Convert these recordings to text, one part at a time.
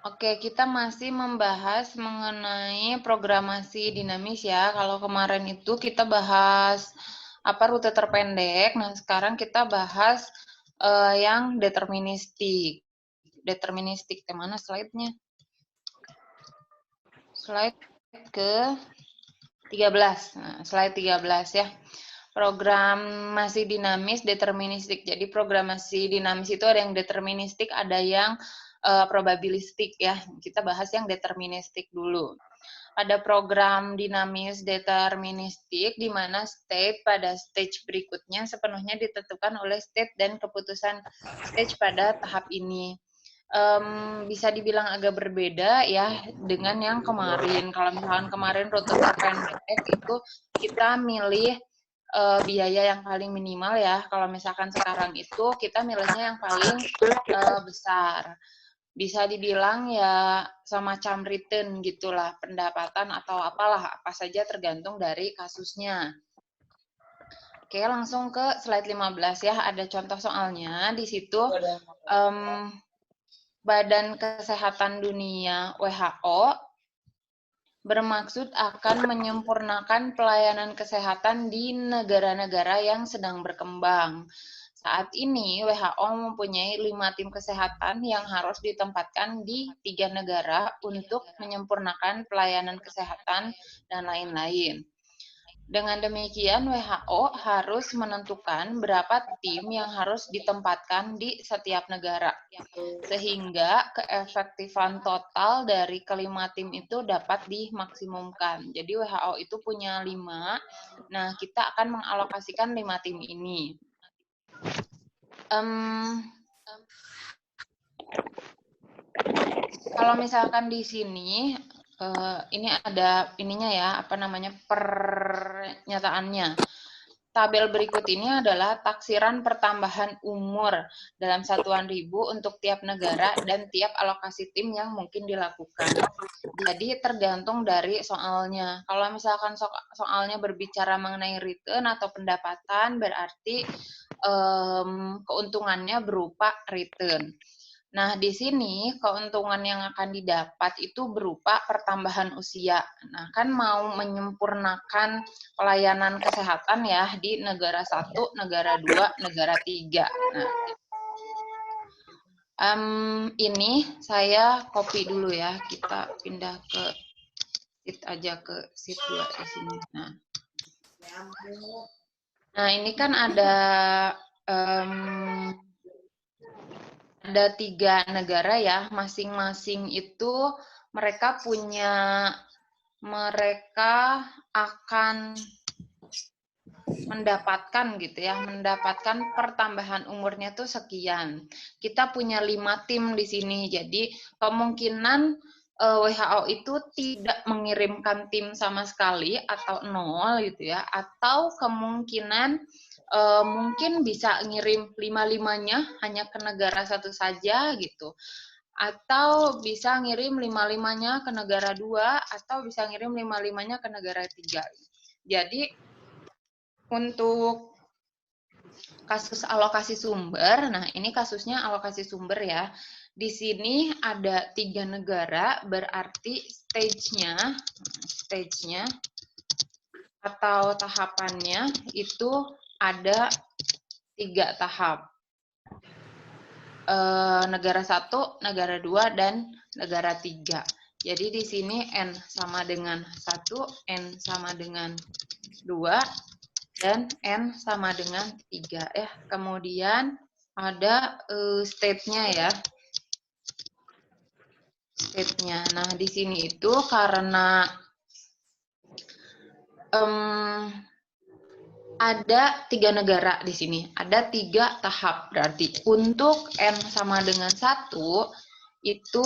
Oke, kita masih membahas mengenai programasi dinamis ya. Kalau kemarin itu kita bahas rute terpendek. Nah, sekarang kita bahas yang deterministik. Deterministik, mana slide-nya? Slide ke 13. Nah, slide 13 ya. Programasi dinamis, deterministik. Jadi programasi dinamis itu ada yang deterministik, ada yang probabilistik ya. Kita bahas yang deterministik dulu. Ada program dinamis deterministik di mana state pada stage berikutnya sepenuhnya ditentukan oleh state dan keputusan stage pada tahap ini. Bisa dibilang agak berbeda ya dengan yang kemarin. Kalau misalkan kemarin rute terpendek itu kita milih biaya yang paling minimal ya. Kalau misalkan sekarang itu kita milihnya yang paling besar. Bisa dibilang ya semacam return gitulah, pendapatan atau apalah, apa saja tergantung dari kasusnya. Oke, langsung ke slide 15 ya, ada contoh soalnya. Di situ Badan Kesehatan Dunia WHO bermaksud akan menyempurnakan pelayanan kesehatan di negara-negara yang sedang berkembang. Saat ini, WHO mempunyai 5 tim kesehatan yang harus ditempatkan di 3 negara untuk menyempurnakan pelayanan kesehatan dan lain-lain. Dengan demikian, WHO harus menentukan berapa tim yang harus ditempatkan di setiap negara, sehingga keefektifan total dari kelima tim itu dapat dimaksimumkan. Jadi WHO itu punya 5, nah kita akan mengalokasikan 5 tim ini. Kalau misalkan di sini, ini ada ininya ya, pernyataannya. Tabel berikut ini adalah taksiran pertambahan umur dalam satuan ribu untuk tiap negara dan tiap alokasi tim yang mungkin dilakukan. Jadi tergantung dari soalnya. Kalau misalkan soalnya berbicara mengenai return atau pendapatan, berarti keuntungannya berupa return. Nah, di sini keuntungan yang akan didapat itu berupa pertambahan usia. Nah, kan mau menyempurnakan pelayanan kesehatan ya di negara 1, negara 2, negara 3. Nah, ini saya copy dulu ya. Kita pindah ke sheet aja, ke sheet 2 di sini. Nah, ini kan ada 3 negara ya, masing-masing itu mereka akan mendapatkan pertambahan umurnya tuh sekian. Kita punya 5 tim di sini, jadi kemungkinan WHO itu tidak mengirimkan tim sama sekali atau 0 gitu ya, atau kemungkinan mungkin bisa ngirim 5-5-nya hanya ke negara satu saja gitu, atau bisa ngirim 5-5-nya ke negara 2, atau bisa ngirim 5-5-nya ke negara 3. Jadi untuk kasus alokasi sumber, nah ini kasusnya alokasi sumber ya. Di sini ada 3 negara, berarti stage-nya atau tahapannya itu ada 3 tahap. Negara 1, negara 2, dan negara 3. Jadi di sini N sama dengan 1, N sama dengan 2, dan N sama dengan 3 ya. Kemudian ada state-nya ya. State-nya. Nah, di sini itu karena ada 3 negara di sini. Ada 3 tahap. Berarti untuk N sama dengan 1 itu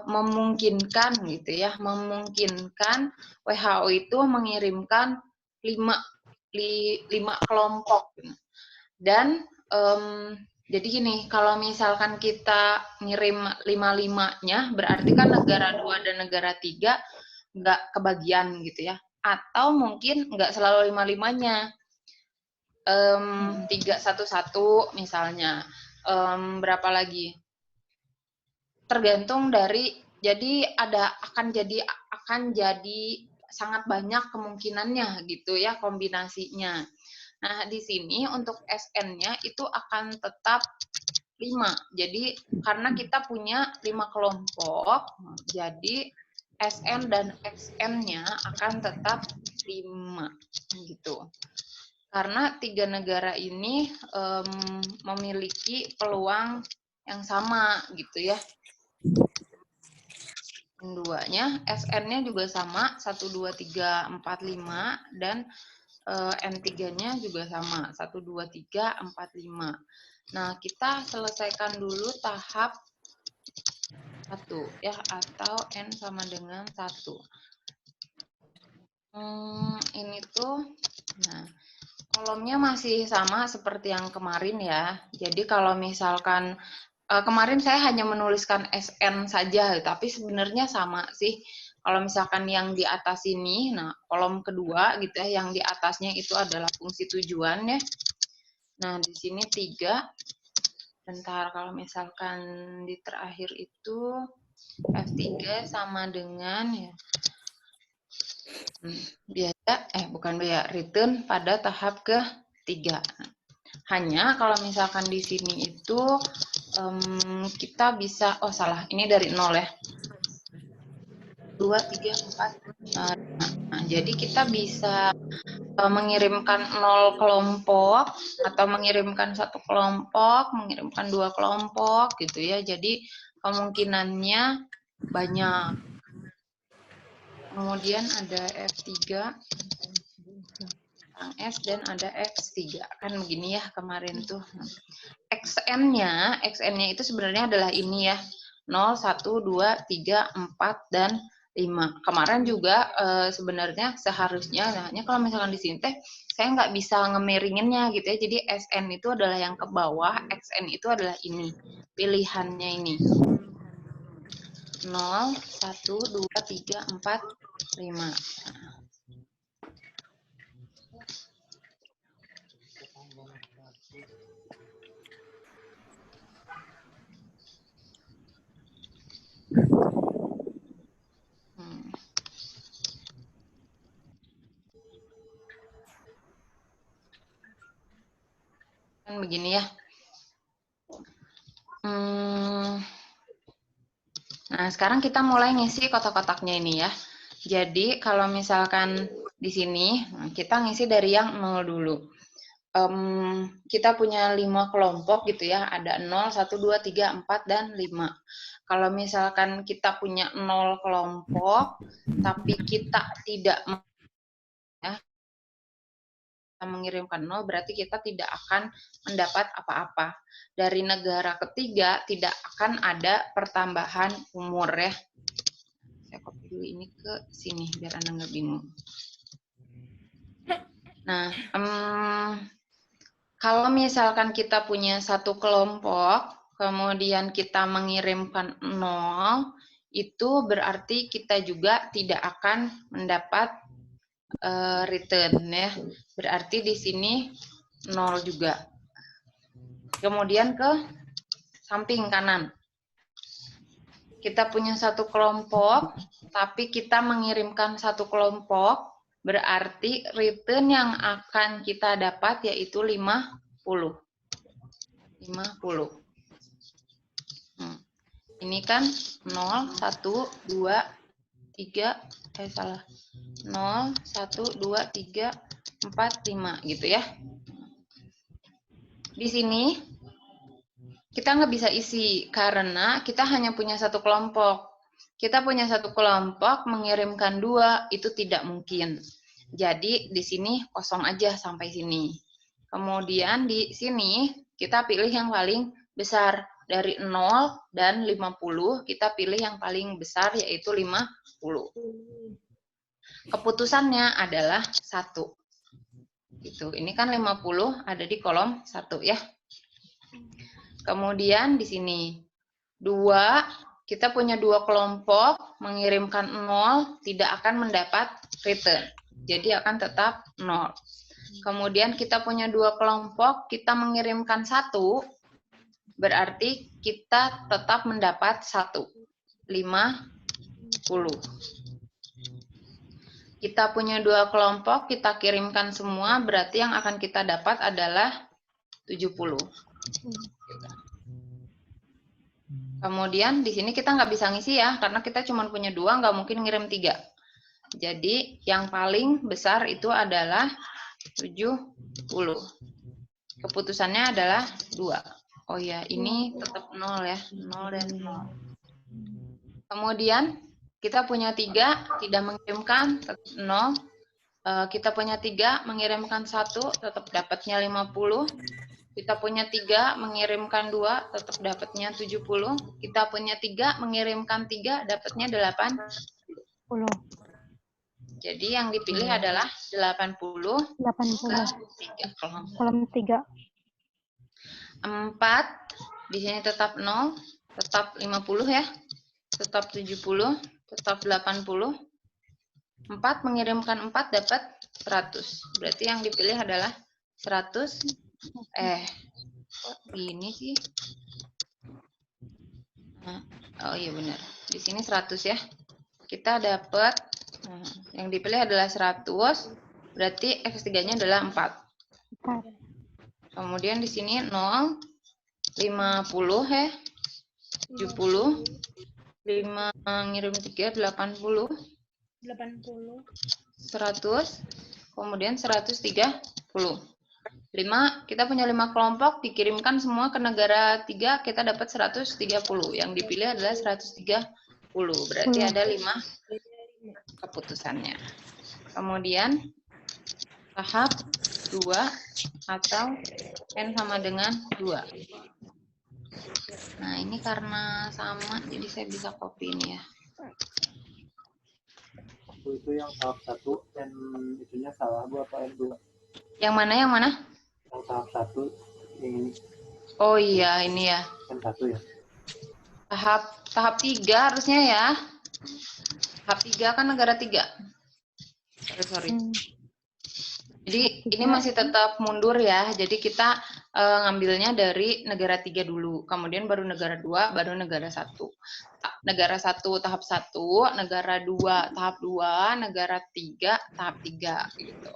memungkinkan gitu ya. Memungkinkan WHO itu mengirimkan 5 kelompok. Dan jadi gini, kalau misalkan kita ngirim 5-5-nya, berarti kan negara 2 dan negara 3 nggak kebagian gitu ya. Atau mungkin nggak selalu 5-5-nya. 3-1-1 misalnya. Berapa lagi? tergantung dari, jadi akan jadi sangat banyak kemungkinannya gitu ya kombinasinya. Nah, di sini untuk SN-nya itu akan tetap 5. Jadi karena kita punya 5 kelompok, jadi SN dan XN-nya akan tetap 5 gitu. Karena 3 negara ini memiliki peluang yang sama gitu ya. Duanya, SN-nya juga sama, 1, 2, 3, 4, 5, dan N3-nya juga sama, 1, 2, 3, 4, 5. Nah, kita selesaikan dulu tahap 1 ya, atau N sama dengan 1. Ini tuh, nah, kolomnya masih sama seperti yang kemarin ya. Jadi kalau misalkan kemarin saya hanya menuliskan SN saja, tapi sebenarnya sama sih. Kalau misalkan yang di atas ini, nah kolom kedua gitu ya, yang di atasnya itu adalah fungsi tujuan ya. Nah di sini 3. Bentar, kalau misalkan di terakhir itu F3 sama dengan ya biaya return pada tahap ke-3. Hanya kalau misalkan di sini itu kita bisa, ini dari 0 ya. 2, 3, 4, 5. Nah, jadi kita bisa mengirimkan 0 kelompok, atau mengirimkan 1 kelompok, mengirimkan 2 kelompok gitu ya. Jadi kemungkinannya banyak. Kemudian ada F3, S, dan ada X3. Kan begini ya kemarin tuh. XN-nya itu sebenarnya adalah ini ya. 0, 1, 2, 3, 4, dan 5. Kemarin juga sebenarnya seharusnya, nah kalau misalkan di sini teh saya nggak bisa ngemiringinnya gitu ya. Jadi SN itu adalah yang ke bawah, XN itu adalah ini. Pilihannya ini. 0, 1, 2, 3, 4, 5. Kan begini ya. Nah, sekarang kita mulai ngisi kotak-kotaknya ini ya. Jadi, kalau misalkan di sini, kita ngisi dari yang 0 dulu. Kita punya 5 kelompok gitu ya, ada 0, 1, 2, 3, 4, dan 5. Kalau misalkan kita punya 0 kelompok, tapi kita tidak mengirimkan 0, berarti kita tidak akan mendapat apa-apa. Dari negara ketiga tidak akan ada pertambahan umur ya. Saya copy dulu ini ke sini biar Anda nggak bingung. Nah, kalau misalkan kita punya 1 kelompok, kemudian kita mengirimkan 0, itu berarti kita juga tidak akan mendapat return ya. Berarti di sini 0 juga. Kemudian ke samping kanan. Kita punya 1 kelompok, tapi kita mengirimkan 1 kelompok, berarti return yang akan kita dapat yaitu 50. 50. Ini kan 0, 1, 2, 3, 0, 1, 2, 3, 4, 5 gitu ya. Di sini kita nggak bisa isi karena kita hanya punya 1 kelompok. Kita punya 1 kelompok mengirimkan 2 itu tidak mungkin. Jadi di sini kosong aja sampai sini. Kemudian di sini kita pilih yang paling besar. Dari 0 dan 50 kita pilih yang paling besar yaitu 50. Keputusannya adalah 1. Gitu. Ini kan 50 ada di kolom 1 ya. Kemudian di sini 2, kita punya 2 kelompok, mengirimkan 0, tidak akan mendapat return. Jadi akan tetap 0. Kemudian kita punya 2 kelompok, kita mengirimkan 1, Berarti kita tetap mendapat 1. 50. Kita punya 2 kelompok, kita kirimkan semua, berarti yang akan kita dapat adalah 70. Kemudian di sini kita nggak bisa ngisi ya, karena kita cuma punya 2, nggak mungkin ngirim 3. Jadi yang paling besar itu adalah 70. Keputusannya adalah 2. Oh ya, ini tetap 0 ya, 0 dan 0. Kemudian kita punya 3, tidak mengirimkan, tetap 0. Kita punya 3, mengirimkan 1, tetap dapatnya 50. Kita punya 3, mengirimkan 2, tetap dapatnya 70. Kita punya 3, mengirimkan 3, dapatnya 80. Jadi yang dipilih adalah 80. 3 kolom 3. 4, di sini tetap 0, tetap 50 ya. Tetap 70, tetap 80. 4 mengirimkan 4 dapat 100. Berarti yang dipilih adalah 100. Ini sih. Nah, oh iya benar. Di sini 100 ya. Kita dapat, yang dipilih adalah 100. Berarti X3-nya adalah 4. Kemudian di sini 0, 50 ya. 70. 5 ngirim 3, 80. 100. Kemudian 130. 5, kita punya 5 kelompok, dikirimkan semua ke negara 3, kita dapat 130. Yang dipilih adalah 130. Berarti ada 5 keputusannya. Kemudian tahap 2 atau N sama dengan 2. Nah, ini karena sama, jadi saya bisa copy ini ya. Itu yang tahap 1, N itunya salah Bu apa N2? Yang mana, yang mana? Yang tahap 1, yang ini. Oh iya, ini ya. N1 ya? Tahap 3 harusnya ya. Tahap 3 kan negara 3. Sorry. Jadi ini masih tetap mundur ya. Jadi kita ngambilnya dari negara 3 dulu. Kemudian baru negara 2, baru negara 1. Negara 1 tahap 1, negara 2 tahap 2, negara 3 tahap 3 gitu.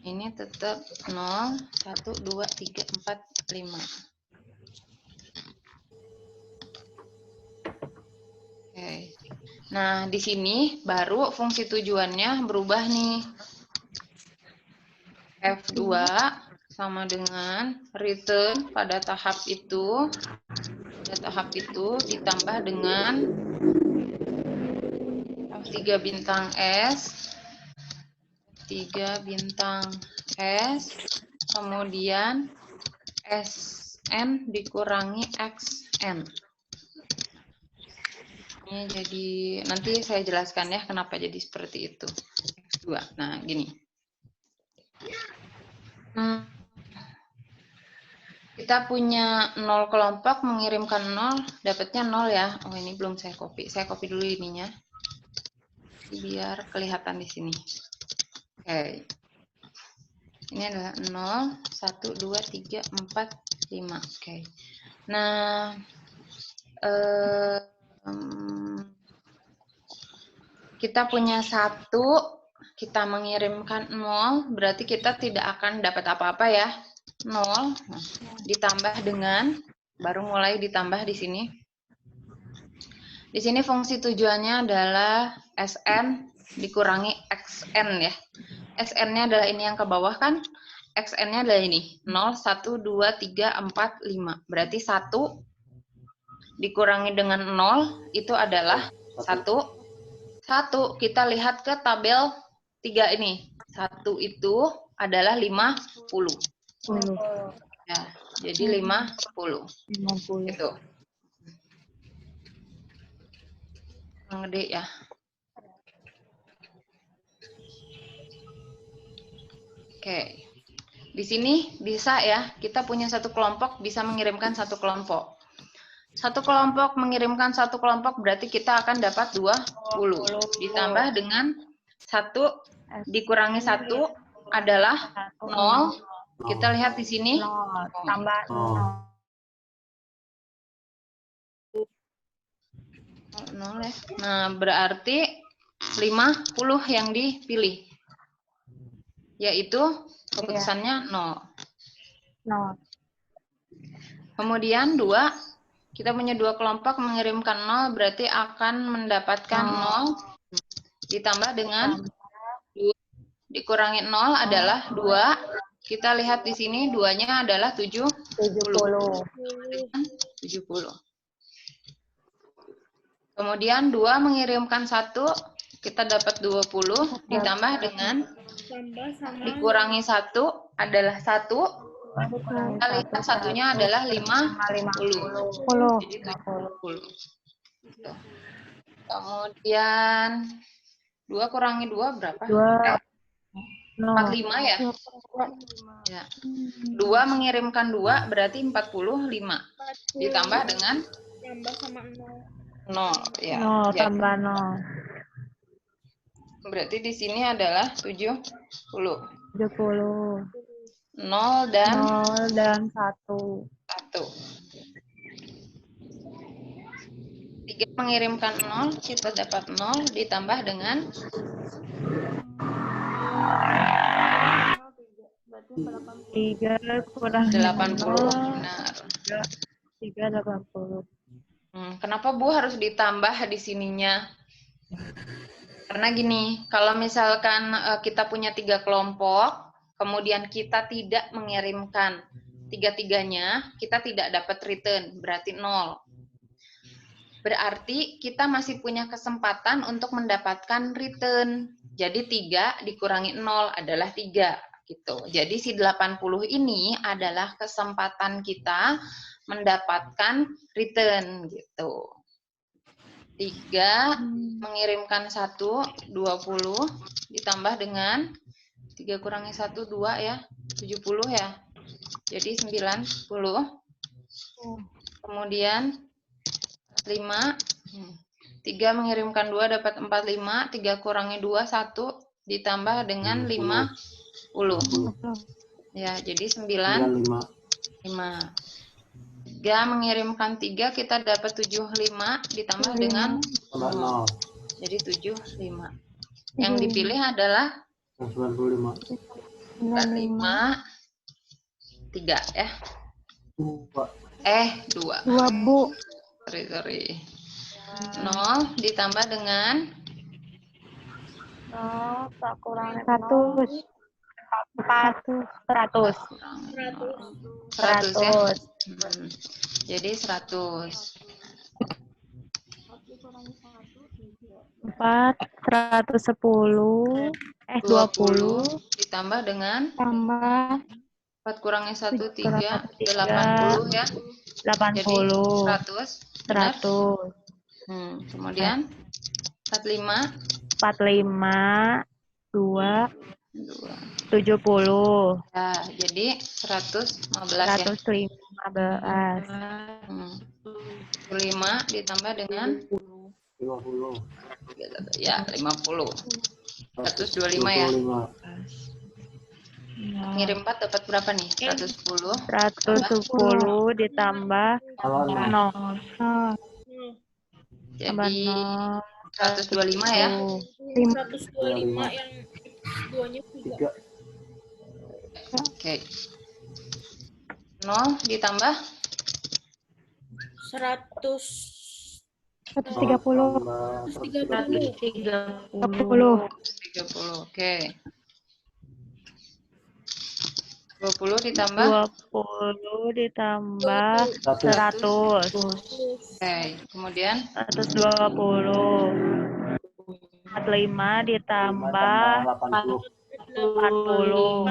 Ini tetap 0, 1, 2, 3, 4, 5. Oke. Nah, di sini baru fungsi tujuannya berubah nih. F2 sama dengan return pada tahap itu. Pada tahap itu ditambah dengan F3 bintang S. 3 bintang S. Kemudian SN dikurangi XN. Ini jadi, nanti saya jelaskan ya kenapa jadi seperti itu. X2. Nah, gini. Kita punya 0 kelompok, mengirimkan 0, dapatnya 0 ya. Oh, ini belum saya copy. Saya copy dulu ininya. Biar kelihatan di sini. Oke. Ini adalah 0, 1, 2, 3, 4, 5. Oke. Nah, kita punya 1, kita mengirimkan 0, berarti kita tidak akan dapat apa-apa ya. 0 ditambah dengan, baru mulai ditambah di sini. Di sini fungsi tujuannya adalah SN dikurangi XN ya. SN-nya adalah ini yang ke bawah kan, XN-nya adalah ini, 0, 1, 2, 3, 4, 5. Berarti 1 dikurangi dengan 0 itu adalah 1. 1, kita lihat ke tabel 3 ini. 1 itu adalah 50. Ya, jadi 50. Gitu. Yang gede ya. Oke. Di sini bisa ya, kita punya 1 kelompok bisa mengirimkan 1 kelompok. 1 kelompok mengirimkan 1 kelompok berarti kita akan dapat 20. Ditambah dengan 1 dikurangi 1 adalah 0. Kita lihat di sini. 0 tambah 0 ya. Nah, berarti 50 yang dipilih. Yaitu keputusannya 0. 0. Kemudian 2, kita punya 2 kelompok mengirimkan 0, berarti akan mendapatkan 0 ditambah dengan 2 dikurangi 0 adalah 2. Kita lihat di sini 2-nya adalah 70. 70. Kemudian 2 mengirimkan 1, kita dapat 20 ditambah dengan dikurangi 1 adalah 1. Kita lihat satunya adalah 50. Jadi 70. Tuh. Kemudian 2 kurangi 2 berapa? 45 ya? Ya. 2 mengirimkan 2 berarti 45. Ditambah dengan sama 0 ya. 0 tambah 0. Berarti di sini adalah 70. 70. 0 dan 0 dan 1. 3 mengirimkan 0, kita dapat 0 ditambah dengan 3 kurang 80. Benar. 3 80. Kenapa Bu harus ditambah di sininya? Karena gini, kalau misalkan kita punya 3 kelompok, kemudian kita tidak mengirimkan 3-3-nya, kita tidak dapat return, berarti 0. Berarti kita masih punya kesempatan untuk mendapatkan return. Jadi 3 dikurangi 0 adalah 3. Gitu. Jadi si 80 ini adalah kesempatan kita mendapatkan return. Gitu. 3 mengirimkan 1, 20, ditambah dengan 3 kurangi 1, 2 ya, 70 ya. Jadi 90. Kemudian 5, 3 mengirimkan 2 dapat 45, 3 kurangi 2, 1, ditambah dengan 50. Ya, jadi 95. 3 mengirimkan 3, kita dapat 75, ditambah dengan 0. Jadi 75. Yang dipilih adalah 95. 5, 3 ya. 2. 2 Bu. Sorry. 0 ditambah dengan 0 tak kurang 100. 100. 100 ya. Jadi 100. 4 110 20 ditambah dengan tambah 4 kurangi 1 3 3, 80 ya. 80 Jadi 100. 100. Kemudian 45 2 70. ya, jadi 115 ya. 115. 5 ditambah dengan 50. ya 50. 125 ya. Ngirim 4 dapat berapa nih? 110. 110 ditambah 0. Jadi 125 ya. 125 yang duanya 3. Oke. 0 ditambah 130. 130. 30. Oke. 20 ditambah 20 ditambah 100. Oke. Kemudian 120. 45 ditambah 80. 40.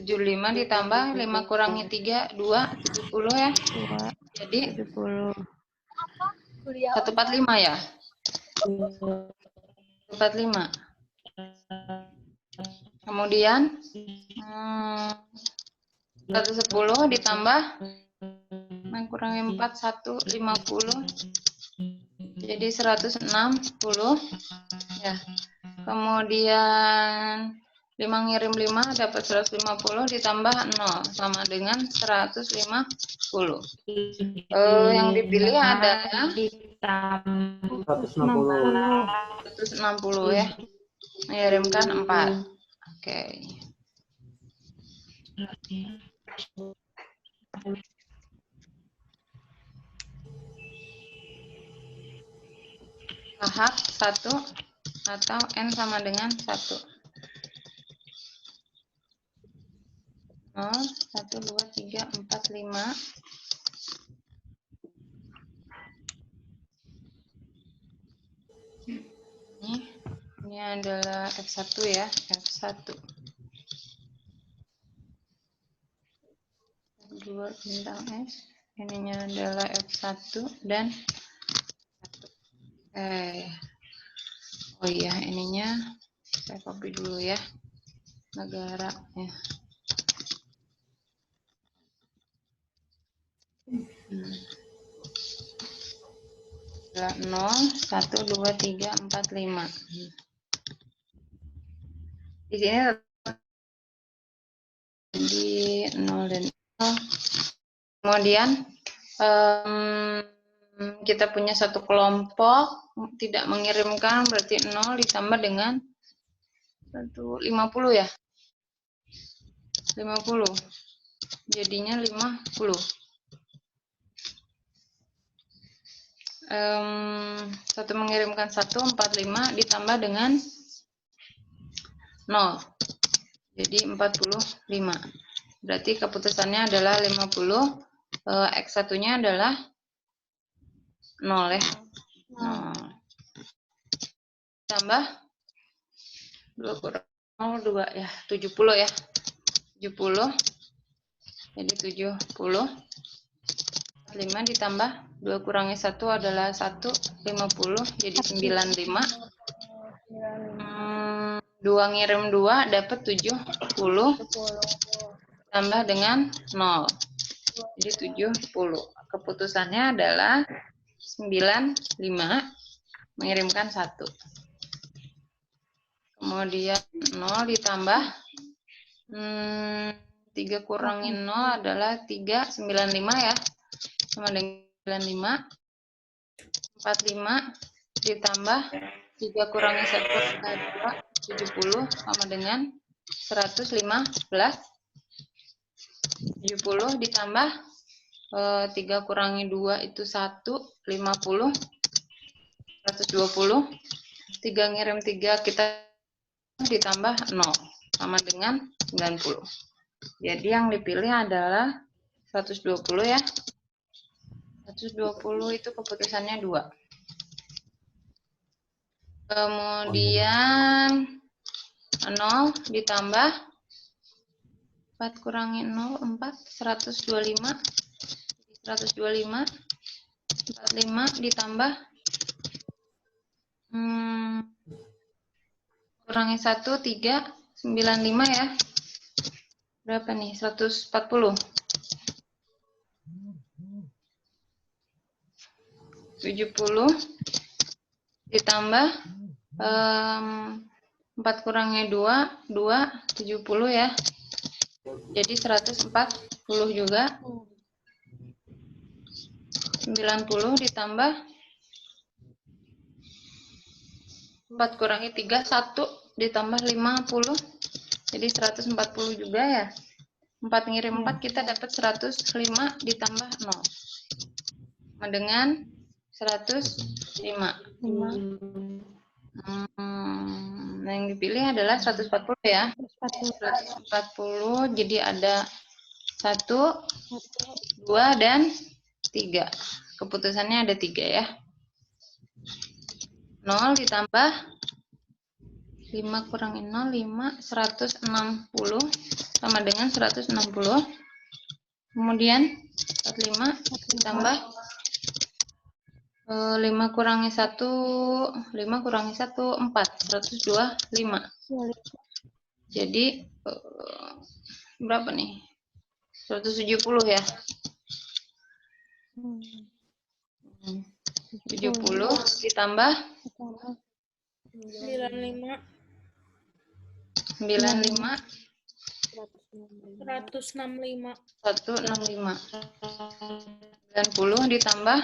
75 ditambah 5 kurangi 3 2 70 ya. Jadi 70. 145 ya. 145. Kemudian 110 ditambah 6 kurangi 4 1 50. Jadi 160. Ya. Kemudian 5 ngirim 5 dapat 150 ditambah 0 sama dengan 150. Yang dipilih adalah ditambah 160. 160 ya. Mengirimkan 4. Oke. Tahap 1 atau N sama dengan 1. 0, 1, 2, 3, 4, 5. Ini adalah F1 ya, F1. F2 bintang S. Ininya adalah F1 dan oh iya, ininya saya copy dulu ya. Negara ya. 0, 1, 2, 3, 4, 5. Di sini di 0 dan 0. Kemudian kita punya satu kelompok tidak mengirimkan, berarti 0 ditambah dengan 50 ya. 50. Jadinya 50. Satu mengirimkan 1, 45 ditambah dengan 0. Jadi 45. Berarti keputusannya adalah 50. X1-nya adalah 0 ya. 0. Tambah 2 kurang 0, 2 ya. 70 ya. 70. Jadi 70. 5 ditambah 2 kurangi 1 adalah 1, 50. Jadi 95. 2 ngirim 2 dapat 70. Tambah dengan 0. Jadi 70. Keputusannya adalah 95 mengirimkan 1. Kemudian 0 ditambah 3 kurangi 0 adalah 3, 95 ya. Sama dengan 95. 45 ditambah 3 kurangi 1 adalah 2, 70 sama dengan 115. 70 ditambah 3 kurangi 2 itu 1, 50. 120. 3 ngirim 3 kita ditambah 0 sama dengan 90. Jadi yang dipilih adalah 120 ya. 120 itu keputusannya 2. Kemudian 0 ditambah 4 kurangi 0, 4, 125. 125. 45 ditambah kurangi 1, 3, 95 ya. Berapa nih? 140. 70 ditambah 4 kurangi 2, 2, 70 ya. Jadi 140 juga. 90 ditambah 4 kurangi 3, 1 ditambah 50. Jadi 140 juga ya. 4 ngirim 4 kita dapat 105 ditambah 0. Sama dengan 105. Yang dipilih adalah 140 ya. 140, jadi ada 1, 2, dan 3. Keputusannya ada 3 ya. 0 ditambah 5 kurangi 0, 5, 160 sama dengan 160. Kemudian 45 ditambah 5 kurangi 1, 5 kurangi 1, 4, 125. Jadi berapa nih? 170 ya. 70 ditambah 95. 95, 165. 165. 90 ditambah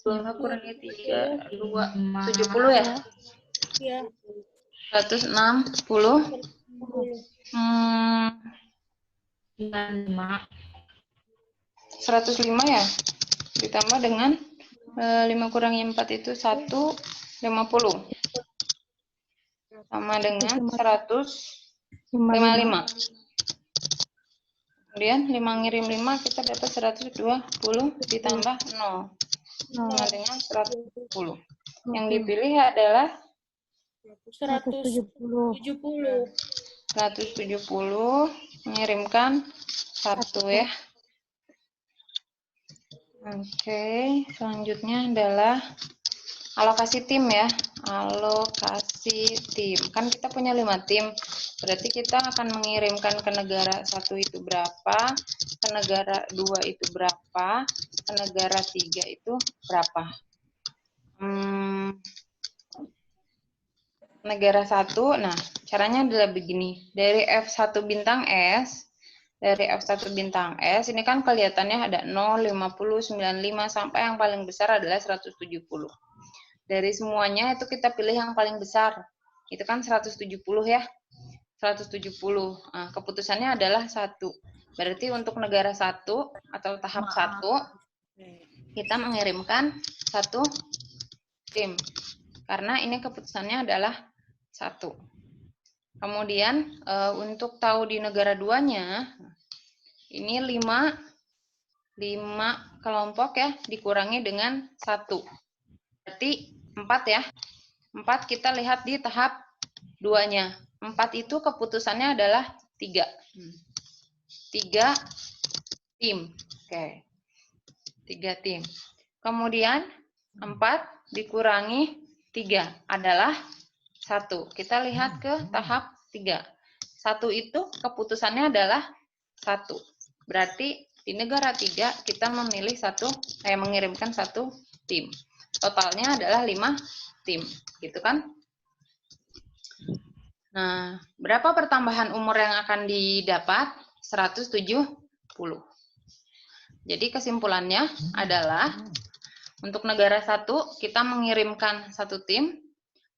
5 kurangi 3, 2, 70 ya? Ya. 160. 105 ya? Ditambah dengan 5 kurangi 4 itu 150. Sama dengan 155. Kemudian 5 ngirim 5 kita dapat 120 ditambah 0. Sama dengan 110. Yang dipilih adalah 170. 170 mengirimkan 1 ya. Oke, selanjutnya adalah alokasi tim ya. Alokasi tim. Kan kita punya 5 tim. Berarti kita akan mengirimkan ke negara 1 itu berapa, ke negara 2 itu berapa, ke negara 3 itu berapa. Negara 1, nah caranya adalah begini. Dari F1 bintang S, ini kan kelihatannya ada 0, 50, 95, sampai yang paling besar adalah 170. Dari semuanya itu kita pilih yang paling besar. Itu kan 170 ya. 170. Nah, keputusannya adalah 1. Berarti untuk negara 1 atau tahap 1, kita mengirimkan 1 tim. Karena ini keputusannya adalah 1. Kemudian untuk tahu di negara 2-nya, ini 5 kelompok ya, dikurangi dengan 1. Berarti 4 ya. 4 kita lihat di tahap 2-nya. 4 itu keputusannya adalah 3. 3 tim. Oke. 3 tim. Kemudian 4 dikurangi 3 adalah 1. Kita lihat ke tahap 3. 1 itu keputusannya adalah 1. Berarti di negara 3 kita memilih mengirimkan 1 tim. Totalnya adalah 5 tim, gitu kan? Nah, berapa pertambahan umur yang akan didapat? 170. Jadi kesimpulannya adalah untuk negara 1 kita mengirimkan 1 tim,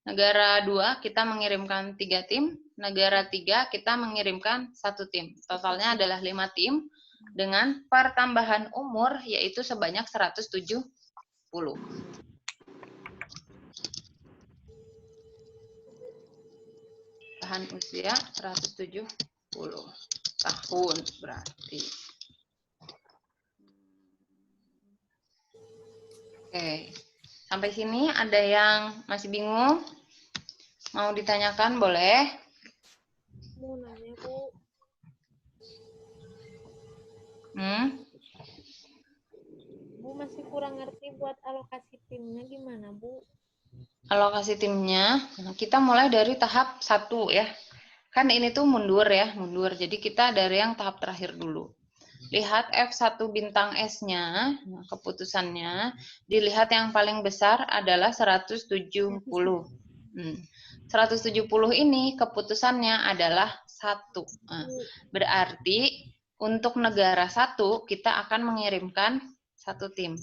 negara 2 kita mengirimkan 3 tim, negara 3 kita mengirimkan 1 tim. Totalnya adalah 5 tim dengan pertambahan umur yaitu sebanyak 170. Tahan usia 170 tahun berarti. Oke, sampai sini ada yang masih bingung? Mau ditanyakan boleh? Mau nanya, Bu. Bu masih kurang ngerti buat alokasi timnya gimana, Bu? Alokasi timnya, kita mulai dari tahap 1 ya. Kan ini tuh mundur ya, mundur. Jadi kita dari yang tahap terakhir dulu. Lihat F1 bintang S-nya, keputusannya, dilihat yang paling besar adalah 170. 170 ini keputusannya adalah 1. Berarti untuk negara 1 kita akan mengirimkan 1 tim.